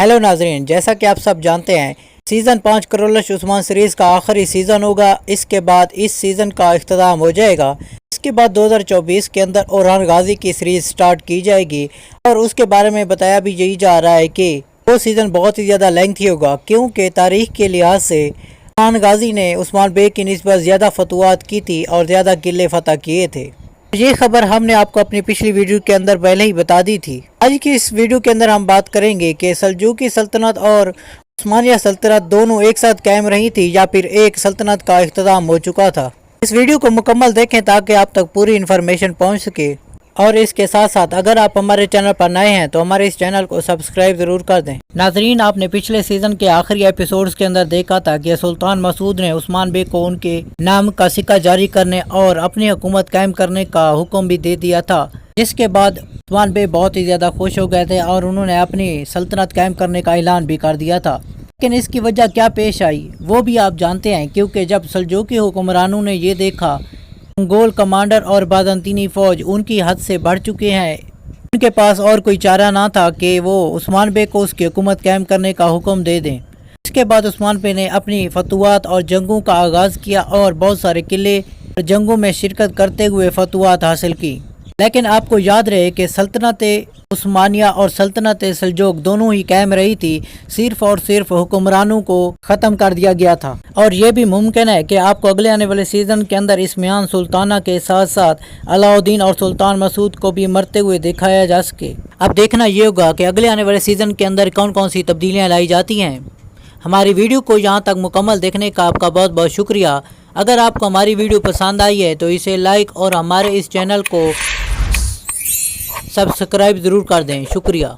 Hello नाजरीन, जैसा कि आप सब जानते हैं सीज़न 5 करोलश उस्मान सीरीज़ का आखिरी सीज़न होगा। इसके बाद इस सीज़न का इख्तिताम हो जाएगा। इसके बाद 2024 के अंदर ओरान गाजी की सीरीज़ स्टार्ट की जाएगी और उसके बारे में बताया भी यही जा रहा है कि वो सीज़न बहुत ही ज़्यादा लेंथी होगा, क्योंकि तारीख़ के लिहाज से ओरान गाजी ने उस्मान बे की निस्बत ज़्यादा फतवात की थी और ज़्यादा किले फतह किए थे। ये खबर हमने आपको अपनी पिछली वीडियो के अंदर पहले ही बता दी थी। आज की इस वीडियो के अंदर हम बात करेंगे कि सल्जूकी सल्तनत और उस्मानिया सल्तनत दोनों एक साथ कायम रही थी या फिर एक सल्तनत का इख्तिताम हो चुका था। इस वीडियो को मुकम्मल देखें ताकि आप तक पूरी इन्फॉर्मेशन पहुंच सके। और इसके साथ साथ अगर आप हमारे चैनल पर नए हैं तो हमारे इस चैनल को सब्सक्राइब ज़रूर कर दें। नाजरीन, आपने पिछले सीज़न के आखिरी एपिसोड्स के अंदर देखा था कि सुल्तान मसूद ने उस्मान बे को उनके नाम का सिक्का जारी करने और अपनी हुकूमत कायम करने का हुक्म भी दे दिया था, जिसके बाद उस्मान बे बहुत ही ज़्यादा खुश हो गए थे और उन्होंने अपनी सल्तनत कायम करने का ऐलान भी कर दिया था। लेकिन इसकी वजह क्या पेश आई वो भी आप जानते हैं, क्योंकि जब सल्जूकी हुक्मरानों ने ये देखा मंगोल कमांडर और बाज़ंतीनी फ़ौज उनकी हद से बढ़ चुके हैं, उनके पास और कोई चारा ना था कि वो उस्मान बे को उसकी हुकूमत कायम करने का हुक्म दे दें। इसके बाद उस्मान बे ने अपनी फतवात और जंगों का आगाज़ किया और बहुत सारे किले और जंगों में शिरकत करते हुए फतवात हासिल की। लेकिन आपको याद रहे कि सल्तनत उस्मानिया और सल्तनत सल्जूक दोनों ही कायम रही थी, सिर्फ और सिर्फ हुक्मरानों को ख़त्म कर दिया गया था। और ये भी मुमकिन है कि आपको अगले आने वाले सीज़न के अंदर इस्मियान सुल्ताना के साथ साथ अलाउद्दीन और सुल्तान मसूद को भी मरते हुए दिखाया जा सके। अब देखना ये होगा कि अगले आने वाले सीज़न के अंदर कौन कौन सी तब्दीलियाँ लाई जाती हैं। हमारी वीडियो को यहाँ तक मुकम्मल देखने का आपका बहुत बहुत शुक्रिया। अगर आपको हमारी वीडियो पसंद आई है तो इसे लाइक और हमारे इस चैनल को सब्सक्राइब ज़रूर कर दें। शुक्रिया।